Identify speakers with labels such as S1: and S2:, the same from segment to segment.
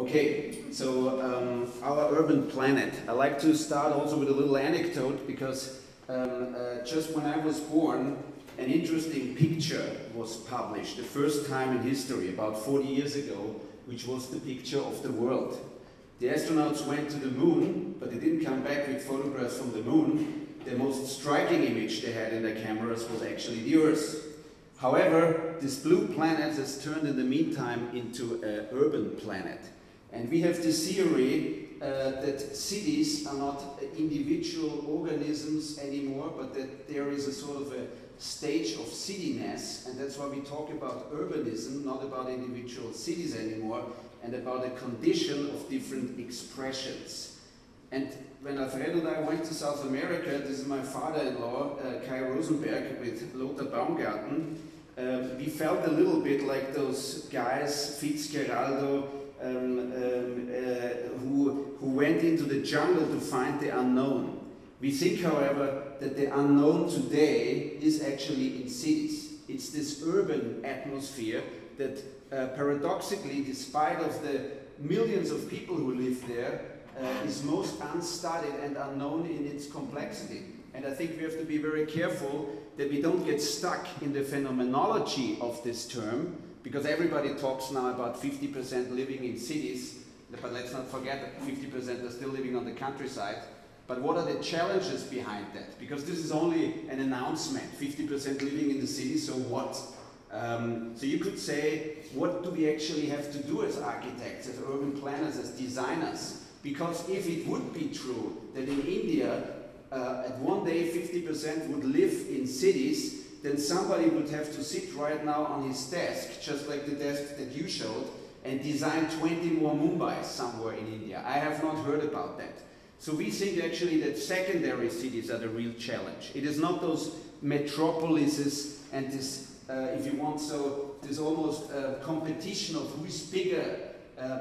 S1: Okay, so our urban planet. I like to start also with a little anecdote because just when I was born, an interesting picture was published, the first time in history, about 40 years ago, which was the picture of the world. The astronauts went to the moon, but they didn't come back with photographs from the moon. The most striking image they had in their cameras was actually the Earth. However, this blue planet has turned in the meantime into an urban planet. And we have this theory that cities are not individual organisms anymore, but that there is a sort of a stage of cityness, and that's why we talk about urbanism, not about individual cities anymore, and about a condition of different expressions. And when Alfredo and I went to South America, this is my father-in-law, Kai Rosenberg, with Lothar Baumgarten, we felt a little bit like those guys, Fitzgeraldo, who went into the jungle to find the unknown. We think, however, that the unknown today is actually in cities. It's this urban atmosphere that paradoxically, despite of the millions of people who live there, is most unstudied and unknown in its complexity. And I think we have to be very careful that we don't get stuck in the phenomenology of this term, because everybody talks now about 50% living in cities, but let's not forget that 50% are still living on the countryside. But what are the challenges behind that? Because this is only an announcement, 50% living in the city, so what? So you could say, what do we actually have to do as architects, as urban planners, as designers? Because if it would be true that in India, at one day 50% would live in cities, then somebody would have to sit right now on his desk, just like the desk that you showed, and design 20 more Mumbais somewhere in India. I have not heard about that. So we think actually that secondary cities are the real challenge. It is not those metropolises and this, if you want so, this almost competition of who is bigger,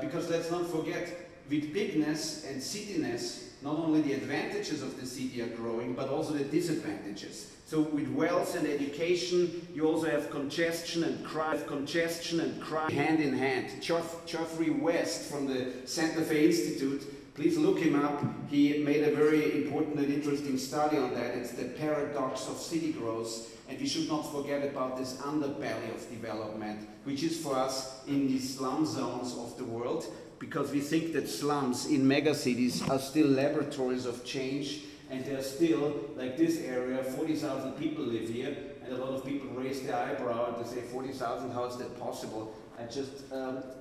S1: because let's not forget, with bigness and cityness, not only the advantages of the city are growing, but also the disadvantages. So with wealth and education, you also have congestion and crime, hand in hand. Geoffrey West from the Santa Fe Institute, please look him up. He made a very important and interesting study on that. It's the paradox of city growth. And we should not forget about this underbelly of development, which is for us in the slum zones of the world, because we think that slums in megacities are still laboratories of change, and they're still, like this area, 40,000 people live here, and a lot of people raise their eyebrow and they say 40,000, how is that possible? I just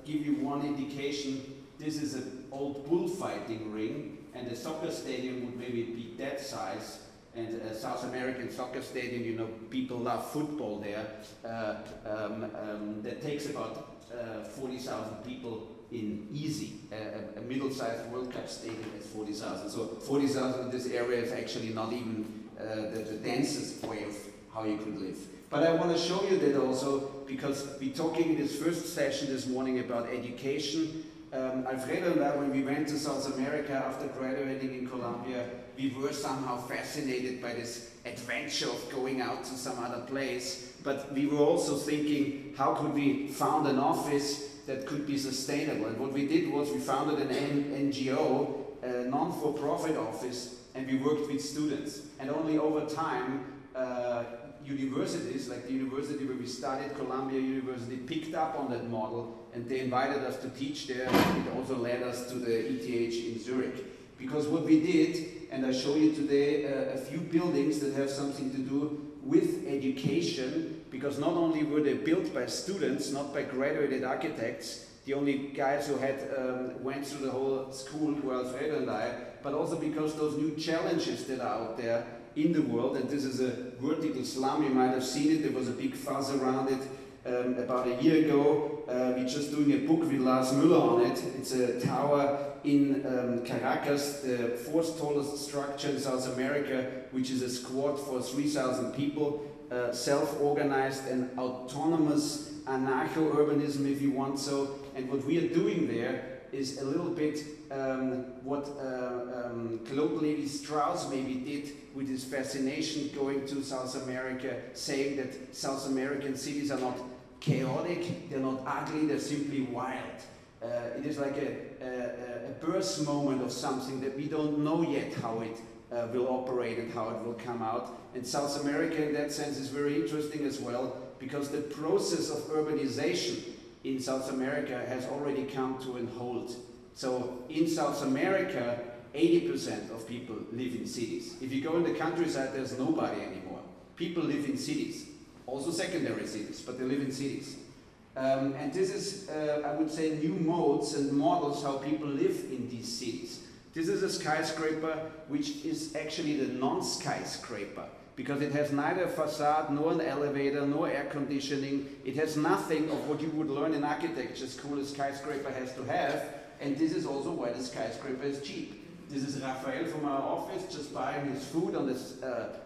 S1: give you one indication. This is an old bullfighting ring, and the soccer stadium would maybe be that size, and a South American soccer stadium, you know, people love football there, that takes about 40,000 people in easy. A middle-sized World Cup stadium has 40,000. So 40,000 in this area is actually not even the densest way of how you could live. But I want to show you that also because we're talking in this first session this morning about education. Alfredo and I, when we went to South America after graduating in Columbia, we were somehow fascinated by this adventure of going out to some other place. But we were also thinking, how could we found an office that could be sustainable? And what we did was we founded an NGO, a non-for-profit office, and we worked with students. And only over time, universities, like the university where we studied, Columbia University, picked up on that model, and they invited us to teach there. It also led us to the ETH in Zurich. Because what we did, and I show you today a few buildings that have something to do with education, because not only were they built by students, not by graduated architects, the only guys who had went through the whole school were Alfredo and I, but also because those new challenges that are out there in the world, and this is a vertical slum, you might have seen it, there was a big fuss around it about a year ago. We're just doing a book with Lars Müller on it. It's a tower in Caracas, the fourth tallest structure in South America, which is a squad for 3,000 people, self-organized and autonomous anarcho-urbanism, if you want so. And what we are doing there is a little bit what Claude Lévi-Strauss maybe did with his fascination going to South America, saying that South American cities are not chaotic, they're not ugly, they're simply wild. It is like a burst moment of something that we don't know yet how it will operate and how it will come out. And South America in that sense is very interesting as well, because the process of urbanization in South America has already come to a halt. So in South America, 80% of people live in cities. If you go in the countryside, there's nobody anymore. People live in cities, also secondary cities, but they live in cities. And this is, I would say, new modes and models how people live in these cities. This is a skyscraper which is actually the non-skyscraper, because it has neither a facade, nor an elevator, nor air conditioning. It has nothing of what you would learn in architecture school a skyscraper has to have, and this is also why the skyscraper is cheap. This is Raphael from our office just buying his food on the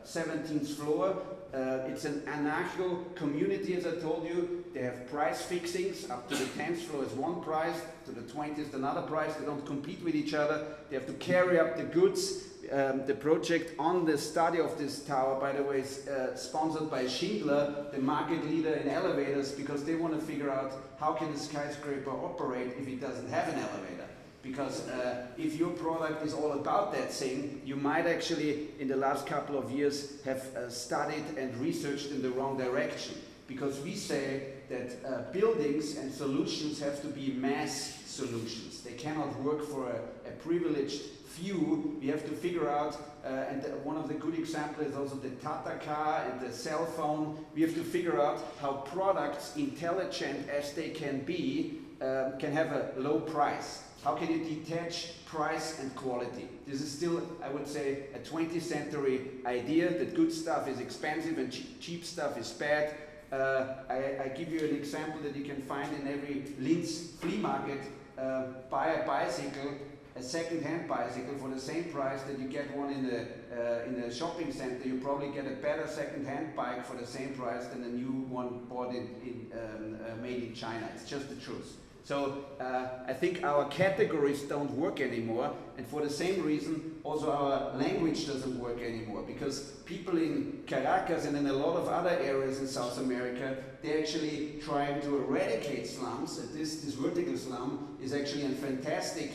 S1: 17th floor. It's an anarcho community, as I told you. They have price fixings. Up to the 10th floor is one price, to the 20th another price. They don't compete with each other. They have to carry up the goods. The project on the study of this tower, by the way, is sponsored by Schindler, the market leader in elevators, because they want to figure out how can a skyscraper operate if it doesn't have an elevator. Because if your product is all about that thing, you might actually, in the last couple of years, have studied and researched in the wrong direction. Because we say that buildings and solutions have to be mass solutions. They cannot work for a privileged few. We have to figure out, and one of the good examples is also the Tata car and the cell phone. We have to figure out how products, intelligent as they can be, can have a low price. How can you detach price and quality? This is still, I would say, a 20th century idea that good stuff is expensive and cheap stuff is bad. I give you an example that you can find in every Linz flea market. Buy a bicycle, a second-hand bicycle, for the same price that you get one in a shopping center. You probably get a better second-hand bike for the same price than a new one bought made in China. It's just the truth. So I think our categories don't work anymore, and for the same reason also our language doesn't work anymore, because people in Caracas and in a lot of other areas in South America, they're actually trying to eradicate slums. And this vertical slum is actually a fantastic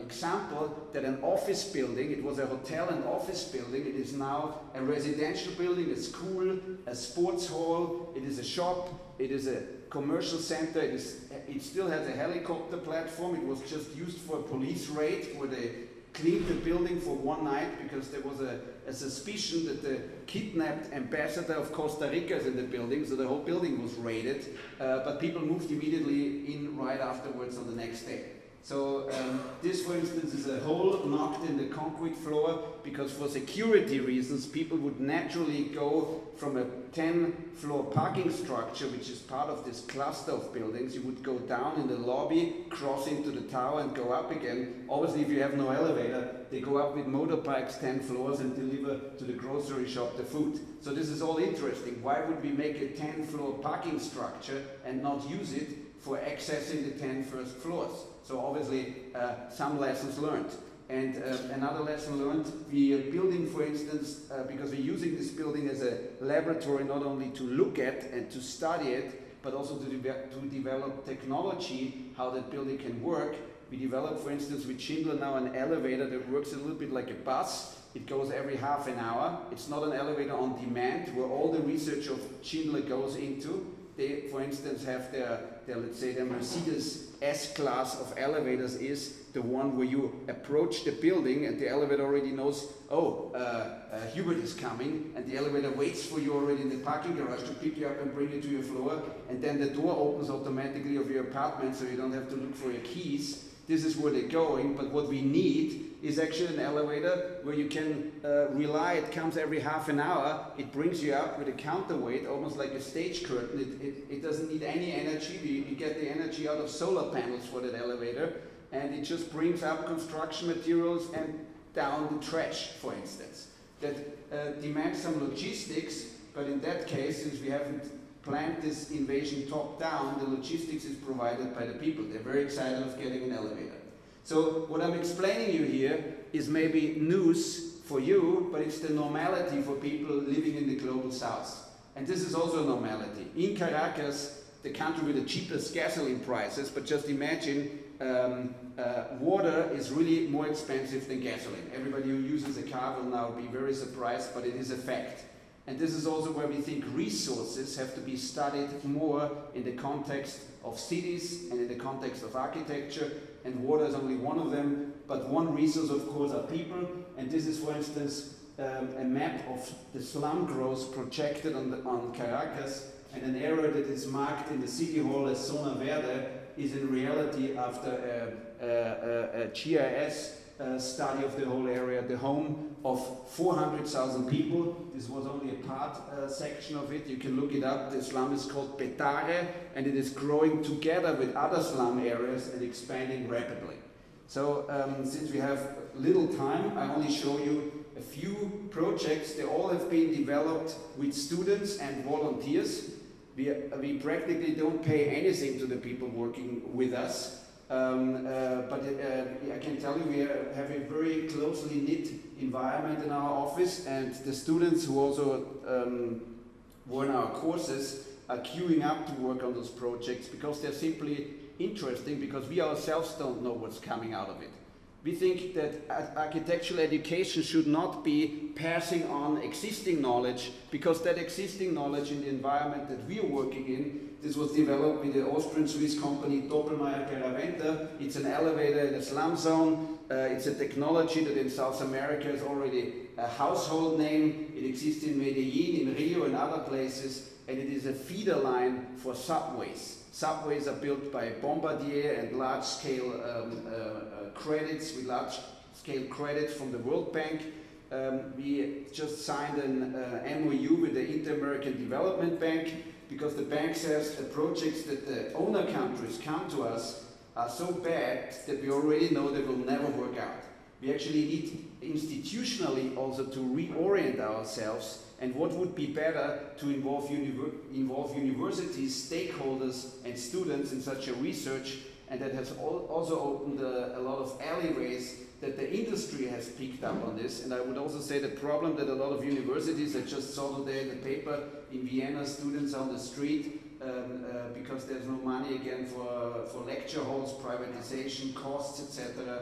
S1: example that an office building, it was a hotel and office building, it is now a residential building, a school, a sports hall, it is a shop, it is a commercial center, it still has a helicopter platform. It was just used for a police raid where they cleaned the building for one night because there was a suspicion that the kidnapped ambassador of Costa Rica is in the building, so the whole building was raided, but people moved immediately in right afterwards on the next day. So this, for instance, is a hole knocked in the concrete floor because for security reasons people would naturally go from a 10-floor parking structure, which is part of this cluster of buildings. You would go down in the lobby, cross into the tower and go up again. Obviously, if you have no elevator, they go up with motorbikes 10 floors and deliver to the grocery shop the food. So this is all interesting. Why would we make a 10-floor parking structure and not use it for accessing the 10 first floors? So obviously some lessons learned. And another lesson learned, we are building, for instance, because we're using this building as a laboratory not only to look at and to study it, but also to develop technology, how that building can work. We developed, for instance, with Schindler now an elevator that works a little bit like a bus. It goes every half an hour. It's not an elevator on demand, where all the research of Schindler goes into. They, for instance, have their let's say, their Mercedes S-Class of elevators is the one where you approach the building and the elevator already knows, oh, Hubert is coming, and the elevator waits for you already in the parking garage to pick you up and bring you to your floor, and then the door opens automatically of your apartment so you don't have to look for your keys. This is where they're going, but what we need is actually an elevator where you can rely. It comes every half an hour, it brings you up with a counterweight, almost like a stage curtain. It doesn't need any energy. You get the energy out of solar panels for that elevator, and it just brings up construction materials and down the trash, for instance. That demands some logistics, but in that case, since we haven't planned this invasion top down, the logistics is provided by the people. They're very excited of getting an elevator. So what I'm explaining you here is maybe news for you, but it's the normality for people living in the global south. And this is also a normality. In Caracas, the country with the cheapest gasoline prices, but just imagine water is really more expensive than gasoline. Everybody who uses a car will now be very surprised, but it is a fact. And this is also where we think resources have to be studied more in the context of cities and in the context of architecture, and water is only one of them, but one resource of course are people, and this is for instance a map of the slum growth projected on Caracas, and an area that is marked in the city hall as Zona Verde is in reality, after a GIS study of the whole area, the home of 400,000 people. This was only a part section of it. You can look it up. The slum is called Petare, and it is growing together with other slum areas and expanding rapidly. So since we have little time, I only show you a few projects. They all have been developed with students and volunteers. We practically don't pay anything to the people working with us. But I can tell you we have a very closely knit environment in our office, and the students who also were in our courses are queuing up to work on those projects because they're simply interesting, because we ourselves don't know what's coming out of it. We think that architectural education should not be passing on existing knowledge, because that existing knowledge in the environment that we are working in, this was developed with the Austrian-Swiss company Doppelmayr-Peraventa. It's an elevator in a slum zone. It's a technology that in South America is already a household name. It exists in Medellin, in Rio, and other places, and it is a feeder line for subways. Subways are built by Bombardier and large-scale credits, with large-scale credits from the World Bank. We just signed an MOU with the Inter-American Development Bank, because the bank says the projects that the owner countries come to us are so bad that we already know they will never work out. We actually need institutionally also to reorient ourselves, and what would be better to involve universities, stakeholders and students in such a research, and that has also opened a lot of alleyways that the industry has picked up on this. And I would also say the problem that a lot of universities, I just saw today in the paper in Vienna, students on the street because there's no money again for lecture halls, privatization, costs, etc.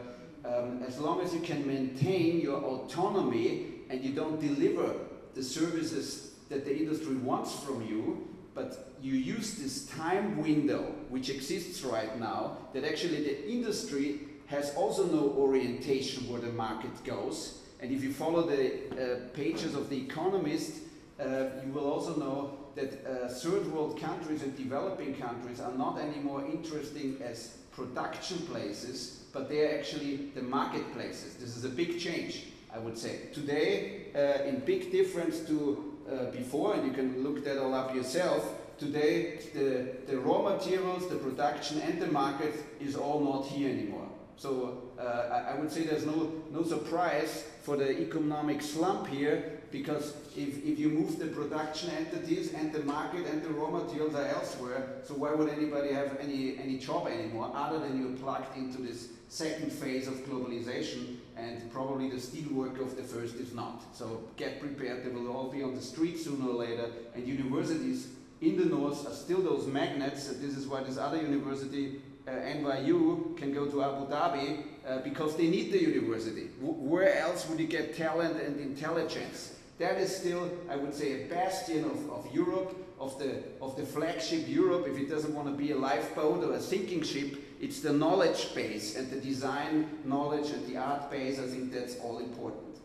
S1: As long as you can maintain your autonomy and you don't deliver the services that the industry wants from you, but you use this time window which exists right now, that actually the industry has also no orientation where the market goes. And if you follow the pages of The Economist, you will also know that third world countries and developing countries are not anymore interesting as production places, but they are actually the marketplaces. This is a big change, I would say. Today, in big difference to before, and you can look that all up yourself, today the raw materials, the production and the market is all not here anymore. So I would say there's no surprise for the economic slump here, because if you move the production entities and the market and the raw materials are elsewhere, so why would anybody have any job anymore, other than you're plugged into this second phase of globalization, and probably the steel worker of the first is not. So get prepared, they will all be on the street sooner or later, and universities in the north are still those magnets, and this is why this other university, NYU, can go to Abu Dhabi, because they need the university. Where else would you get talent and intelligence? That is still, I would say, a bastion of Europe, of the flagship Europe. If it doesn't want to be a lifeboat or a sinking ship, it's the knowledge base and the design knowledge and the art base. I think that's all important.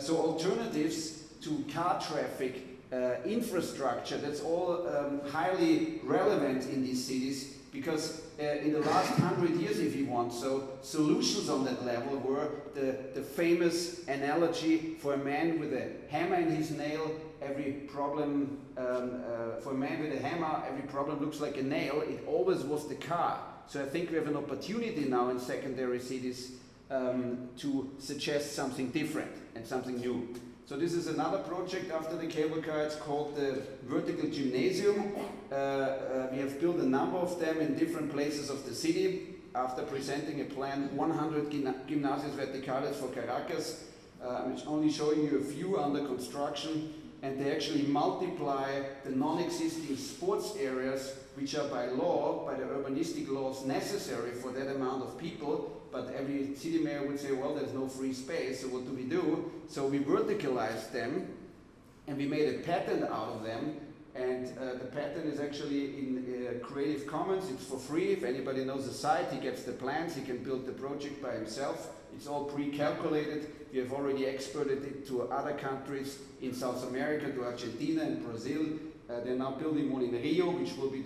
S1: So alternatives to car traffic, infrastructure, that's all highly relevant in these cities, because in the last 100 years, if you want, so solutions on that level were the famous analogy: for a man with a hammer in his nail, every problem, for a man with a hammer, every problem looks like a nail. It always was the car. So I think we have an opportunity now in secondary cities to suggest something different and something new. So this is another project after the cable car. It's called the Vertical Gymnasium. We have built a number of them in different places of the city. After presenting a plan, 100 gymnasios verticales for Caracas. I'm only showing you a few under construction. and they actually multiply the non-existing sports areas, which are by law, by the urbanistic laws, necessary for that amount of people. But every city mayor would say, well, there's no free space, so what do we do? So we verticalized them, and we made a patent out of them. And the patent is actually in Creative Commons. It's for free. If anybody knows the site, he gets the plans, he can build the project by himself. It's all pre-calculated. We have already exported it to other countries in South America, to Argentina and Brazil. They're now building one in Rio, which will be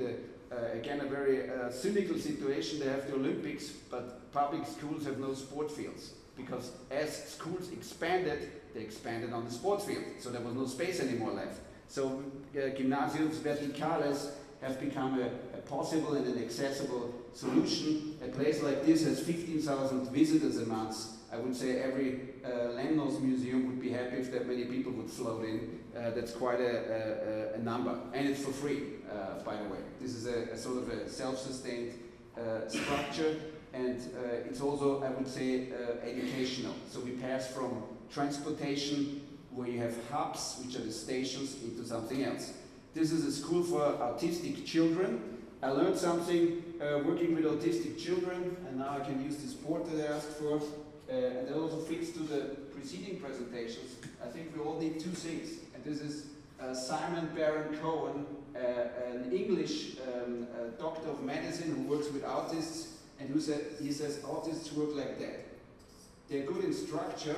S1: again a very cynical situation. They have the Olympics, but public schools have no sport fields, because as schools expanded, they expanded on the sports field, so there was no space anymore left. So gymnasiums verticales have become a possible and an accessible solution. A place like this has 15,000 visitors a month. I would say every Lemnos museum would be happy if that many people would float in. That's quite a number. And it's for free, by the way. This is a sort of a self-sustained structure, and it's also, I would say, educational. So we pass from transportation, where you have hubs, which are the stations, into something else. This is a school for autistic children. I learned something working with autistic children, and now I can use this board that I asked for. And that also fits to the preceding presentations. I think we all need two things. And this is Simon Baron Cohen, an English doctor of medicine who works with autists, and he says autists work like that. They're good in structure,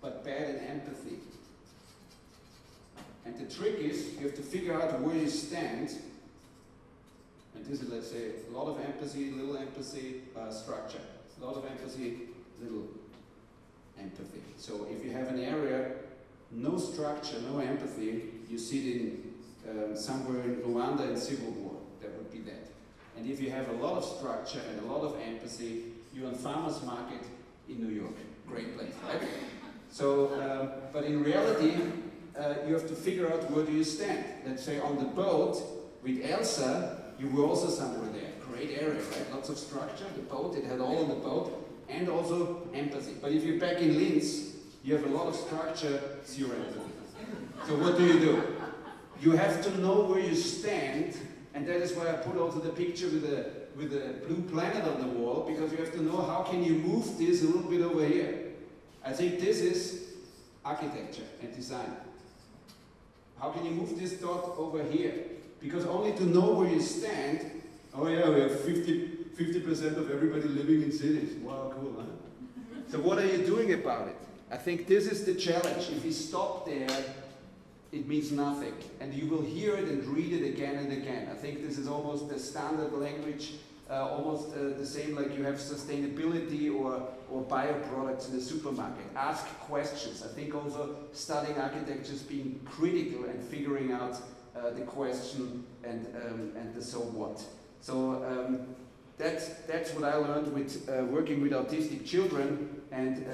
S1: but bad in empathy. And the trick is, you have to figure out where you stand. And this is, let's say, a lot of empathy, little empathy, structure. A lot of empathy, little empathy. So if you have an area, no structure, no empathy, you sit in somewhere in Rwanda in civil war. That would be that. And if you have a lot of structure and a lot of empathy, you're on farmer's market in New York. Great place, right? So, but in reality, you have to figure out where do you stand. Let's say on the boat with Elsa, you were also somewhere there. Great area, right? Lots of structure. The boat, it had all on the boat, and also empathy. But if you're back in Linz, you have a lot of structure, zero empathy. So what do? You have to know where you stand, and that is why I put also the picture with the blue planet on the wall, because you have to know how can you move this a little bit over here. I think this is architecture and design. How can you move this dot over here? Because only to know where you stand, oh yeah, we have 50% of everybody living in cities. Wow, cool, huh? So what are you doing about it? I think this is the challenge. If you stop there, it means nothing. And you will hear it and read it again and again. I think this is almost the standard language, almost the same like you have sustainability or bioproducts in the supermarket. Ask questions. I think also studying architecture is being critical and figuring out the question and the so what. So that's what I learned with working with autistic children, and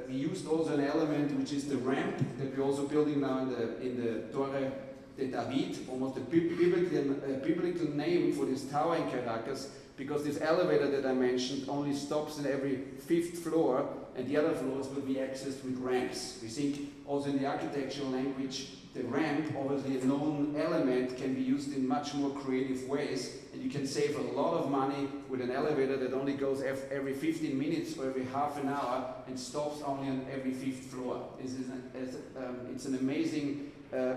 S1: we used also an element which is the ramp that we're also building now in the Torre de David, almost a biblical name for this tower in Caracas, because this elevator that I mentioned only stops in every 5th floor, and the other floors will be accessed with ramps. We think also in the architectural language, the ramp, obviously a known element, can be used in much more creative ways, and you can save a lot of money with an elevator that only goes every 15 minutes or every half an hour and stops only on every 5th floor. It's an amazing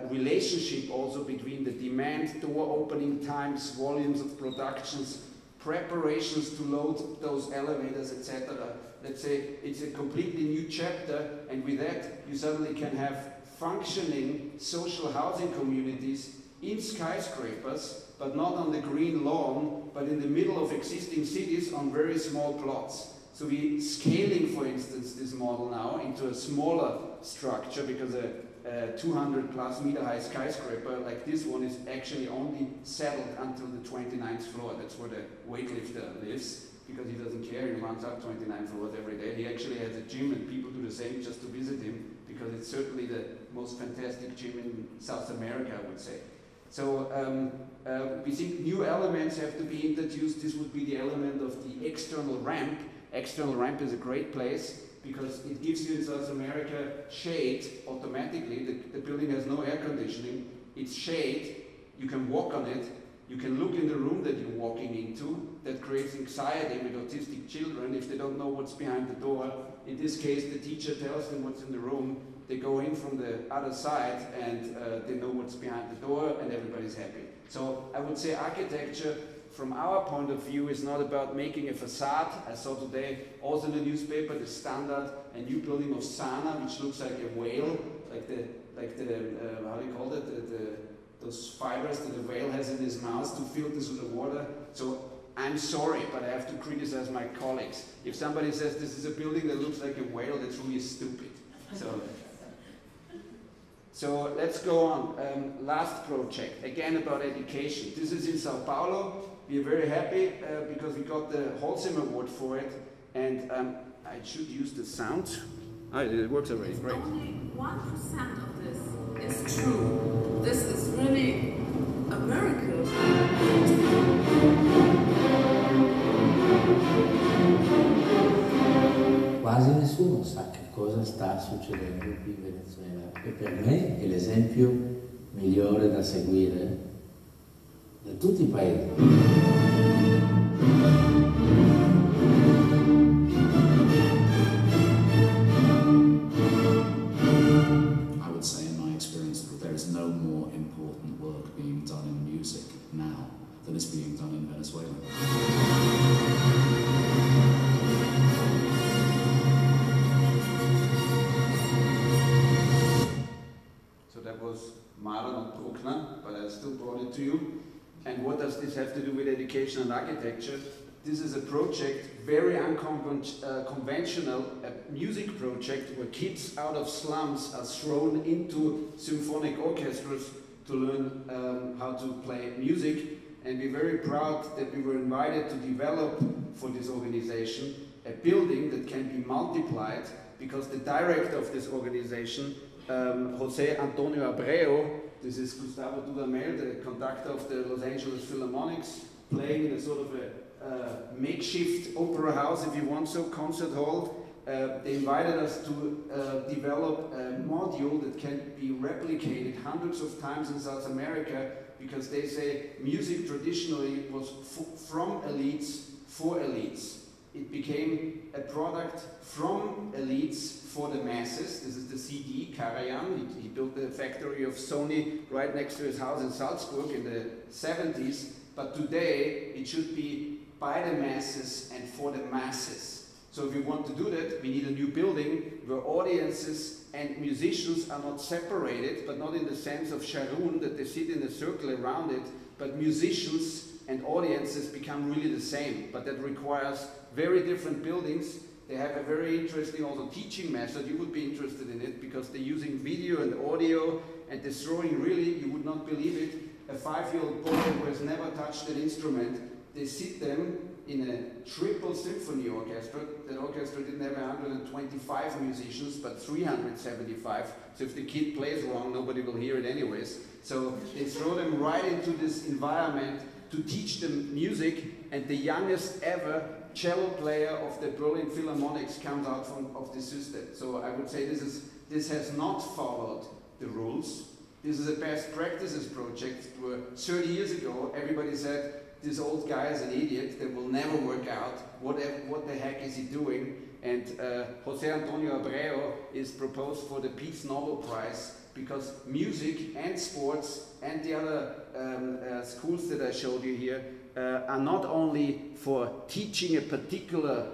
S1: relationship also between the demand, door opening times, volumes of productions, preparations to load those elevators, etc. Let's say it's a completely new chapter, and with that you suddenly can have functioning social housing communities in skyscrapers, but not on the green lawn, but in the middle of existing cities on very small plots. So we're scaling, for instance, this model now into a smaller structure, because a 200+ meter high skyscraper like this one is actually only settled until the 29th floor. That's where the weightlifter lives, because he doesn't care, he runs up 29 floors every day. He actually has a gym, and people do the same just to visit him, because it's certainly the most fantastic gym in South America, I would say. So we think new elements have to be introduced. This would be the element of the external ramp. External ramp is a great place. because it gives you in South America shade automatically. The building has no air conditioning. It's shade. You can walk on it. You can look in the room that you're walking into. That creates anxiety with autistic children if they don't know what's behind the door. In this case, the teacher tells them what's in the room. They go in from the other side and they know what's behind the door and everybody's happy. So I would say architecture from our point of view is not about making a facade. I saw today also in the newspaper the standard, a new building of Sana, which looks like a whale, like the how do you call it, those fibers that a whale has in his mouth to filter through the water. So I'm sorry, but I have to criticize my colleagues. If somebody says this is a building that looks like a whale, that's really stupid. So let's go on. Last project, again about education. This is in Sao Paulo. We are very happy because we got the Holcim Award for it. And I should use the sound. Oh, it works already, great.
S2: Only 1% of this is true. This is really a miracle.
S3: Quasi nessuno sa che cosa sta succedendo qui in Venezuela e per me è l'esempio migliore da seguire da tutti i paesi.
S4: I would say in my experience that there is no more important work being done in music now than is being done in Venezuela.
S1: But I still brought it to you. And what does this have to do with education and architecture? This is a project, very unconventional, a music project where kids out of slums are thrown into symphonic orchestras to learn how to play music. And we're very proud that we were invited to develop for this organization a building that can be multiplied, because the director of this organization, José Antonio Abreu, this is Gustavo Dudamel, the conductor of the Los Angeles Philharmonics, playing in a sort of a makeshift opera house, if you want so, concert hall. They invited us to develop a module that can be replicated hundreds of times in South America, because they say music traditionally was from elites for elites. It became a product from elites for the masses. This is the CD, Karajan. He built the factory of Sony right next to his house in Salzburg in the 70s. But today, it should be by the masses and for the masses. So if we want to do that, we need a new building where audiences and musicians are not separated, but not in the sense of Sharon, that they sit in a circle around it, but musicians and audiences become really the same. But that requires very different buildings. They have a very interesting also teaching method. You would be interested in it because they're using video and audio, and they're throwing, really, you would not believe it, a 5-year-old boy who has never touched an instrument. They sit them in a triple symphony orchestra. That orchestra didn't have 125 musicians, but 375. So if the kid plays wrong, nobody will hear it anyways. So they throw them right into this environment to teach them music, and the youngest ever cello player of the Berlin Philharmonics comes out of the system. So I would say this has not followed the rules. This is a best practices project where 30 years ago everybody said, this old guy is an idiot, that will never work out, what the heck is he doing? And José Antonio Abreu is proposed for the Peace Nobel Prize, because music and sports and the other schools that I showed you here are not only for teaching a particular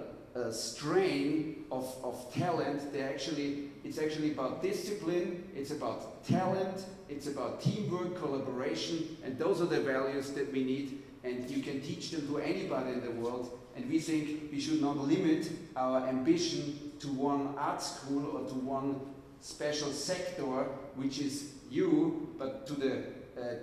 S1: strain of talent, it's actually about discipline, it's about talent, it's about teamwork, collaboration, and those are the values that we need, and you can teach them to anybody in the world. And we think we should not limit our ambition to one art school or to one special sector, which is you, but to the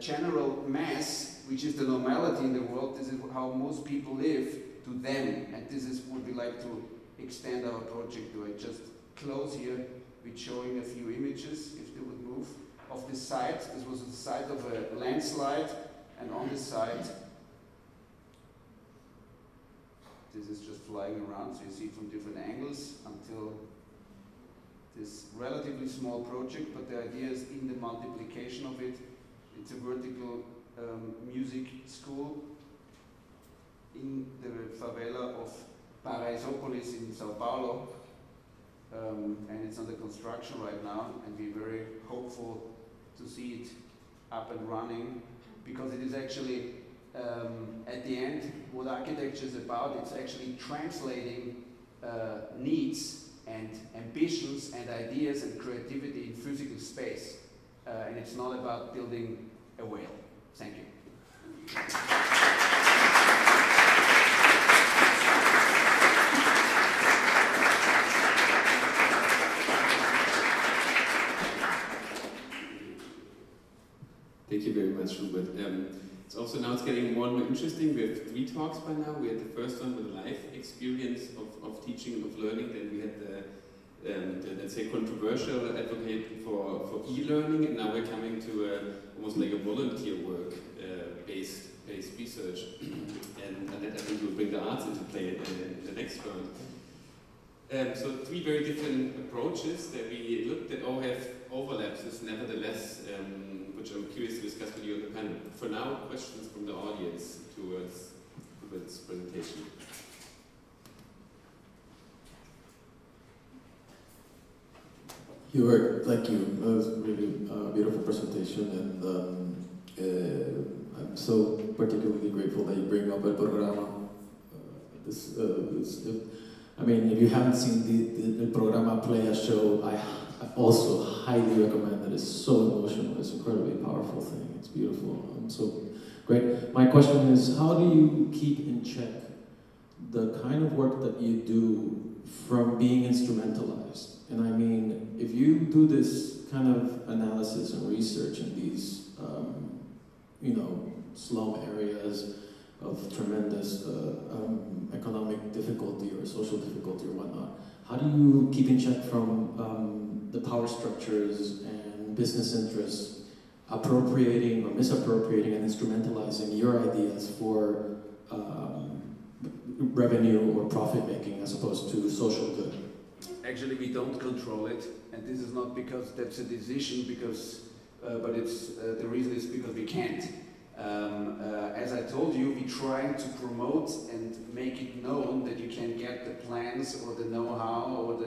S1: general mass, which is the normality in the world. This is how most people live, to them, and this is what we like to extend our project to. I just close here with showing a few images, if they would move, of this site. This was the site of a landslide, and on this site, this is just flying around, so you see it from different angles until this relatively small project, but the idea is in the multiplication of it. It's a vertical music school in the favela of Paraísopolis in Sao Paulo, and it's under construction right now, and we're very hopeful to see it up and running, because it is actually, at the end, what architecture is about. It's actually translating needs and ambitions and ideas and creativity in physical space. And it's not about building a whale. Thank you.
S5: Thank you very much, Hubert. It's also now it's getting more and more interesting. We have 3 talks by now. We had the first one with life experience of teaching and of learning. Then we had the let's say, controversial advocate for e-learning, and now we're coming to almost like a volunteer work based research. And I think we'll bring the arts into play in the next round. So 3 very different approaches that we looked at all have overlaps, nevertheless, which I'm curious to discuss with you on the panel. For now, questions from the audience towards Hubert's presentation.
S6: Hubert, thank you. That was a really beautiful presentation, and I'm so particularly grateful that you bring up El Programa. I mean, if you haven't seen the Programa play a show, I also highly recommend it. It's so emotional. It's an incredibly powerful thing. It's beautiful. I'm so great. My question is, how do you keep in check the kind of work that you do from being instrumentalized? And I mean, if you do this kind of analysis and research in these, slum areas of tremendous economic difficulty or social difficulty or whatnot, how do you keep in check from the power structures and business interests appropriating or misappropriating and instrumentalizing your ideas for revenue or profit making as opposed to social good?
S1: Actually, we don't control it, and this is not because that's a decision, but it's the reason is because we can't. As I told you, we try to promote and make it known that you can get the plans or the know-how or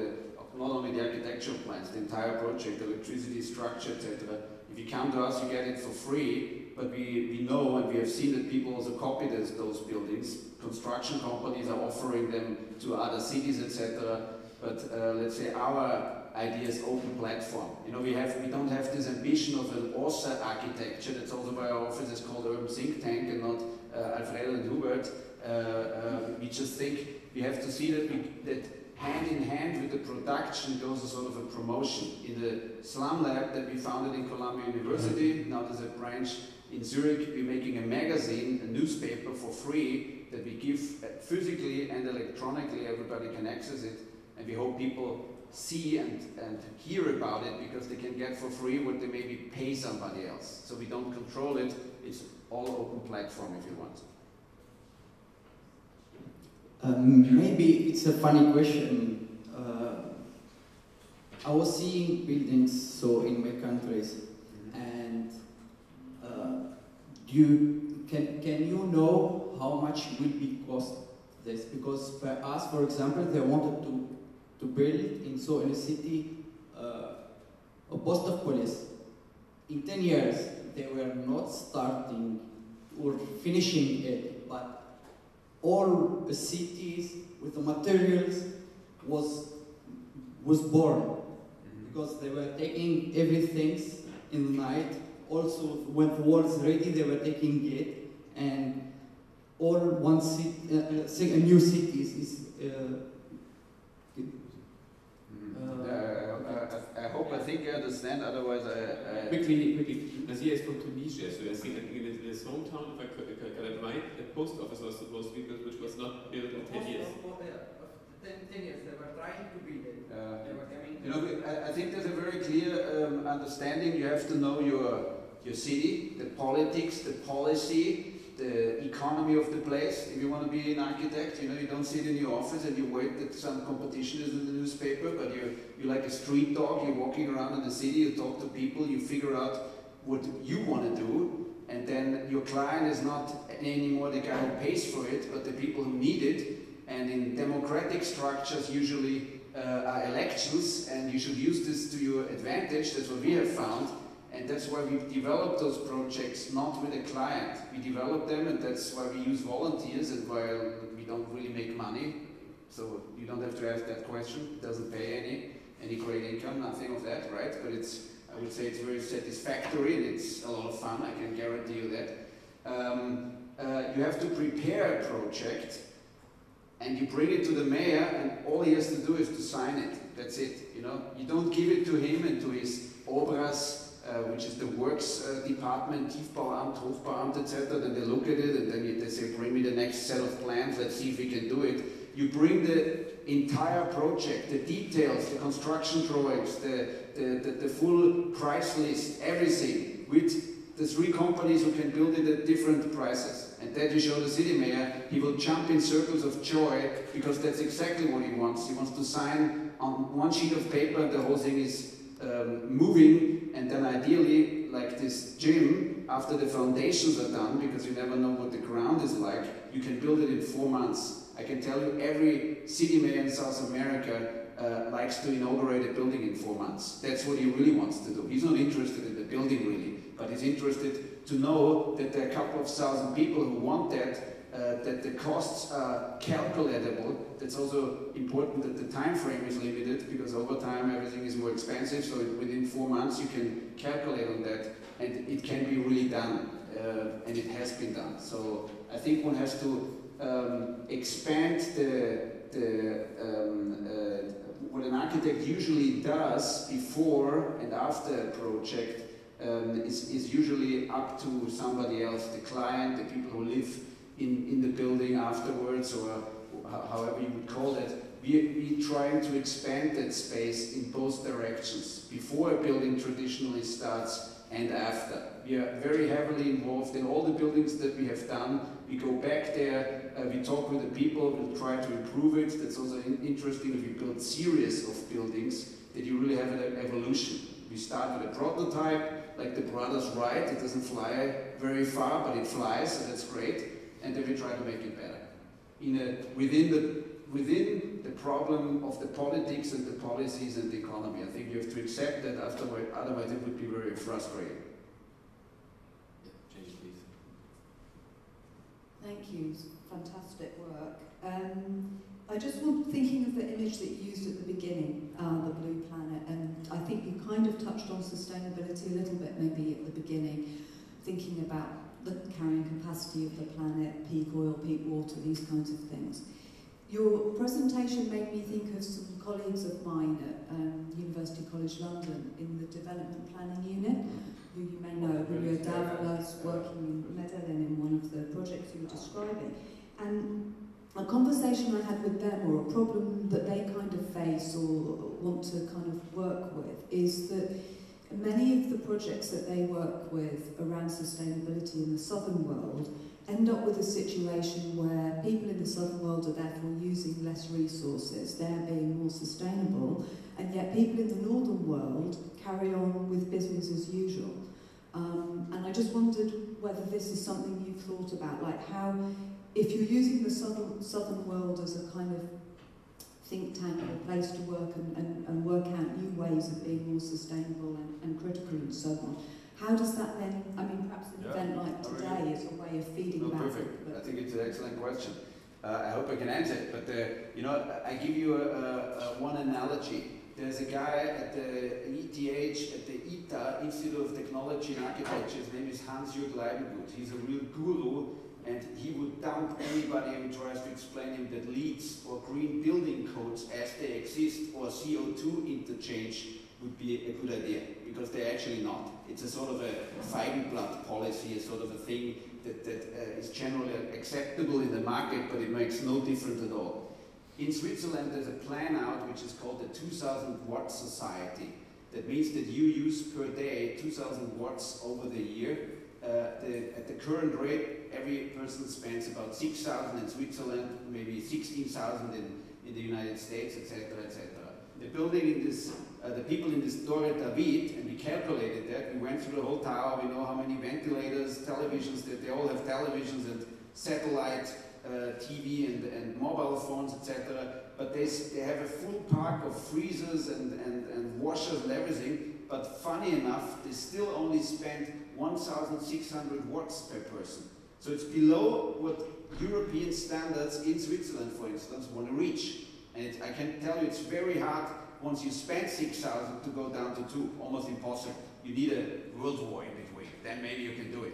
S1: not only the architectural plans, the entire project, electricity structure, etc. If you come to us, you get it for free, but we know and we have seen that people also copy those buildings. Construction companies are offering them to other cities, etc. But let's say our idea is open platform. You know, we don't have this ambition of an author architecture. That's also why our office is called Urban Think Tank and not Alfredo and Hubert. We just think we have to see that hand in hand with the production goes a sort of a promotion. In the Slum Lab that we founded in Columbia University, now there's a branch in Zurich, we're making a magazine, a newspaper for free that we give physically and electronically. Everybody can access it. And we hope people see and hear about it because they can get for free what they maybe pay somebody else. So we don't control it. It's all open platform if you want.
S7: Maybe it's a funny question. I was seeing buildings in my countries, and can you know how much will be cost this? Because for us, for example, they wanted to build in a city a post of police. In 10 years, they were not starting or finishing it, but all the cities with the materials was born, because they were taking everything in the night. Also, when the wall is ready, they were taking it, and all one city, a new cities is.
S1: I think I understand. Otherwise,
S5: quickly. Nazir is from Tunisia, so I think in his hometown, if I got it right, a post office was supposed to be built, which was not built in 10 years.
S7: 10 years, they were trying to build it. They were coming.
S1: You know, I think there's a very clear understanding. You have to know your city, the politics, the policy, the economy of the place. If you want to be an architect, you know, you don't sit in your office and you wait that some competition is in the newspaper, but you're like a street dog, you're walking around in the city, you talk to people, you figure out what you want to do, and then your client is not anymore the guy who pays for it, but the people who need it. And in democratic structures usually are elections, and you should use this to your advantage. That's what we have found. And that's why we've developed those projects not with a client. We develop them, and that's why we use volunteers, and why we don't really make money. So you don't have to ask that question. It doesn't pay any great income, nothing of that, right? But it's, I would say it's very satisfactory, and it's a lot of fun, I can guarantee you that. You have to prepare a project, and you bring it to the mayor, and all he has to do is to sign it. That's it, you know? You don't give it to him and to his obras, which is the works department, Tiefbauamt, Hofbauamt, etc. Then they look at it, and then they say, bring me the next set of plans, let's see if we can do it. You bring the entire project, the details, the construction drawings, the full price list, everything, with the 3 companies who can build it at different prices. And then you show the city mayor, he will jump in circles of joy, because that's exactly what he wants. He wants to sign on one sheet of paper, and the whole thing is moving, and then ideally, like this gym, after the foundations are done, because you never know what the ground is like, you can build it in 4 months. I can tell you every city mayor in South America likes to inaugurate a building in 4 months. That's what he really wants to do. He's not interested in the building really, but he's interested to know that there are a couple of thousand people who want that the costs are calculatable. That's also important that the time frame is limited, because over time everything is more expensive, so within 4 months you can calculate on that, and it can be really done, and it has been done. So I think one has to expand what an architect usually does before and after a project is usually up to somebody else, the client, the people who live in the building afterwards, or however you would call it. We're trying to expand that space in both directions, before a building traditionally starts and after. We are very heavily involved in all the buildings that we have done. We go back there, we talk with the people, we try to improve it. That's also interesting if you build series of buildings, that you really have an evolution. We start with a prototype, like the Brothers Wright. It doesn't fly very far, but it flies, so that's great. And then we try to make it better. Within the problem of the politics and the policies and the economy. I think you have to accept that afterward, otherwise it would be very frustrating.
S5: Change, please.
S8: Thank you, fantastic work. I just want, thinking of the image that you used at the beginning, the blue planet, and I think you kind of touched on sustainability a little bit maybe at the beginning, thinking about the carrying capacity of the planet, peak oil, peak water, these kinds of things. Your presentation made me think of some colleagues of mine at University College London in the development planning unit, who you may know, Julio Davola's working in Medellin in one of the projects you were describing. And a conversation I had with them, or a problem that they kind of face or want to kind of work with, is that many of the projects that they work with around sustainability in the southern world end up with a situation where people in the southern world are therefore using less resources, they're being more sustainable, and yet people in the northern world carry on with business as usual. And I just wondered whether this is something you've thought about, like how, if you're using the southern world as a kind of think tank or place to work and work out new ways of being more sustainable and critical and so on, how does that then, I mean, perhaps an event like today is a way of feeding back.
S1: Perfect. I think it's an excellent question. I hope I can answer it, but you know, I give you one analogy. There's a guy at the ETH, at the ITA, Institute of Technology and Architecture. His name is Hans-Jürgen Leibengut. He's a real guru, and he would dump anybody who tries to explain him that LEEDs or green building codes as they exist, or CO2 interchange, would be a good idea, because they're actually not. It's a sort of a Feigenblatt policy, a sort of a thing that is generally acceptable in the market, but it makes no difference at all. In Switzerland, there's a plan out which is called the 2000 Watt Society. That means that you use per day 2000 watts over the year, at the current rate, every person spends about 6,000 in Switzerland, maybe 16,000 in the United States, etc., etc. The building in this, the people in this Torre David, and we calculated that. We went through the whole tower. We know how many ventilators, televisions. That they all have televisions and satellite TV and mobile phones, etc. But they have a full park of freezers and washers and everything. But funny enough, they still only spend 1,600 watts per person. So it's below what European standards in Switzerland, for instance, want to reach. And I can tell you it's very hard once you spend 6,000 to go down to 2, almost impossible. You need a world war in between, then maybe you can do it.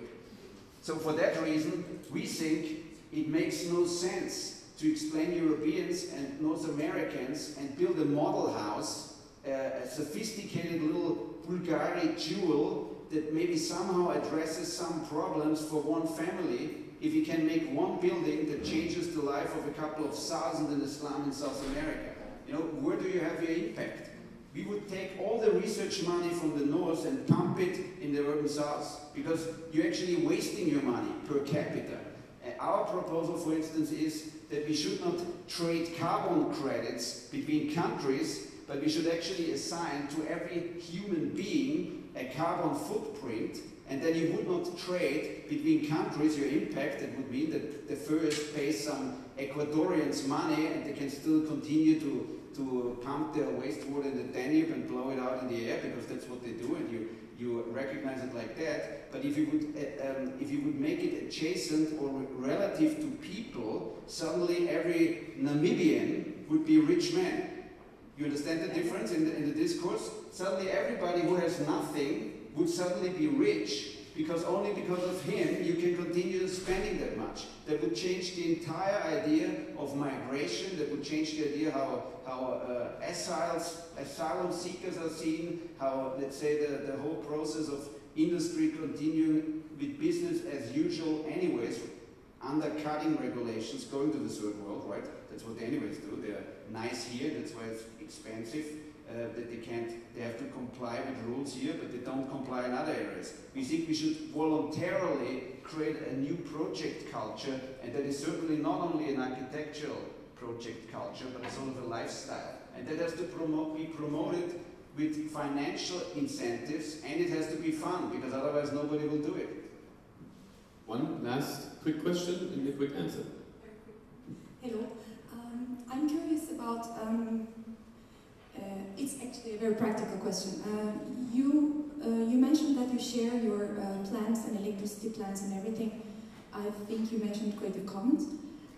S1: So for that reason, we think it makes no sense to explain Europeans and North Americans and build a model house, a sophisticated little Bulgari jewel that maybe somehow addresses some problems for one family, if you can make one building that changes the life of a couple of thousand in the slum in South America. You know, where do you have your impact? We would take all the research money from the north and pump it in the urban south, because you're actually wasting your money per capita. Our proposal, for instance, is that we should not trade carbon credits between countries, but we should actually assign to every human being a carbon footprint, and then you would not trade between countries your impact. That would mean that the first pays some Ecuadorians money and they can still continue to pump their wastewater in the Danube and blow it out in the air, because that's what they do, and you recognize it like that. But if you would make it adjacent or relative to people, suddenly every Namibian would be a rich man. You understand the difference in the discourse? Suddenly everybody who has nothing would suddenly be rich, because only because of him you can continue spending that much. That would change the entire idea of migration. That would change the idea how asylum seekers are seen, how, let's say, the whole process of industry continuing with business as usual anyways, undercutting regulations, going to the third world, right? That's what they anyways do. They're nice here, that's why it's expensive. That they have to comply with rules here, but they don't comply in other areas. We think we should voluntarily create a new project culture, and that is certainly not only an architectural project culture, but a sort of a lifestyle. And that has to be promoted with financial incentives, and it has to be fun, because otherwise nobody will do it.
S5: One last quick question and a quick answer.
S9: Hello. I'm curious about it's actually a very practical question. You mentioned that you share your plans and electricity plans and everything. I think you mentioned Creative Commons.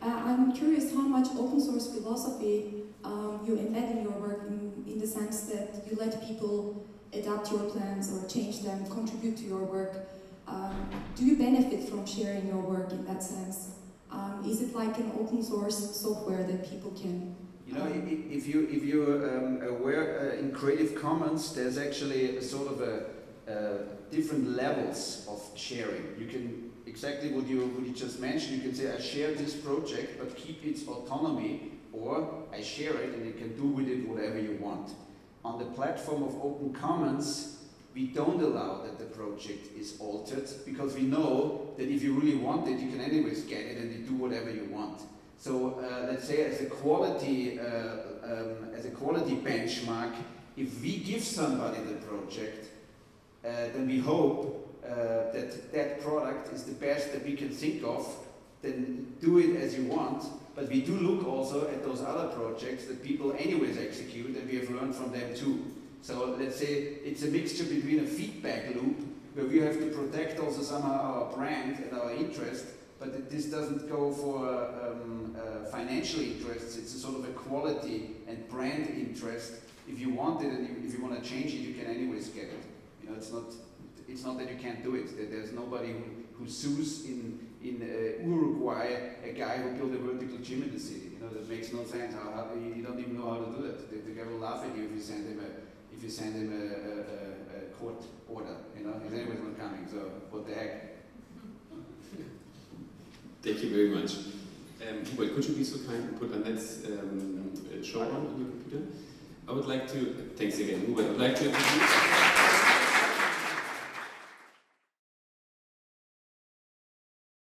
S9: I'm curious how much open source philosophy you embed in your work, in the sense that you let people adapt your plans or change them, contribute to your work. Do you benefit from sharing your work in that sense? Is it like an open source software that people can...
S1: You know, if you're aware, in Creative Commons, there's actually a sort of different levels of sharing. You can, exactly what you just mentioned, you can say, I share this project, but keep its autonomy, or I share it and you can do with it whatever you want. On the platform of Open Commons, we don't allow that the project is altered, because we know that if you really want it, you can anyways get it and you do whatever you want. So let's say as a quality benchmark, if we give somebody the project, then we hope that that product is the best that we can think of. Then do it as you want. But we do look also at those other projects that people anyways execute, and we have learned from them too. So let's say it's a mixture between a feedback loop, where we have to protect also somehow our brand and our interest, but this doesn't go for financial interests. It's a sort of a quality and brand interest. If you want it and if you want to change it, you can anyways get it. You know, it's not that you can't do it. There's nobody who sues in Uruguay a guy who built a vertical gym in the city. You know, that makes no sense. You don't even know how to do that. The guy will laugh at you if you send him a court order. You know, he's anyways not coming. So what the heck?
S5: Thank you very much. Hubert, could you be so kind and put Annette's show on your computer? I would like to, thanks again, Hubert, I would like to introduce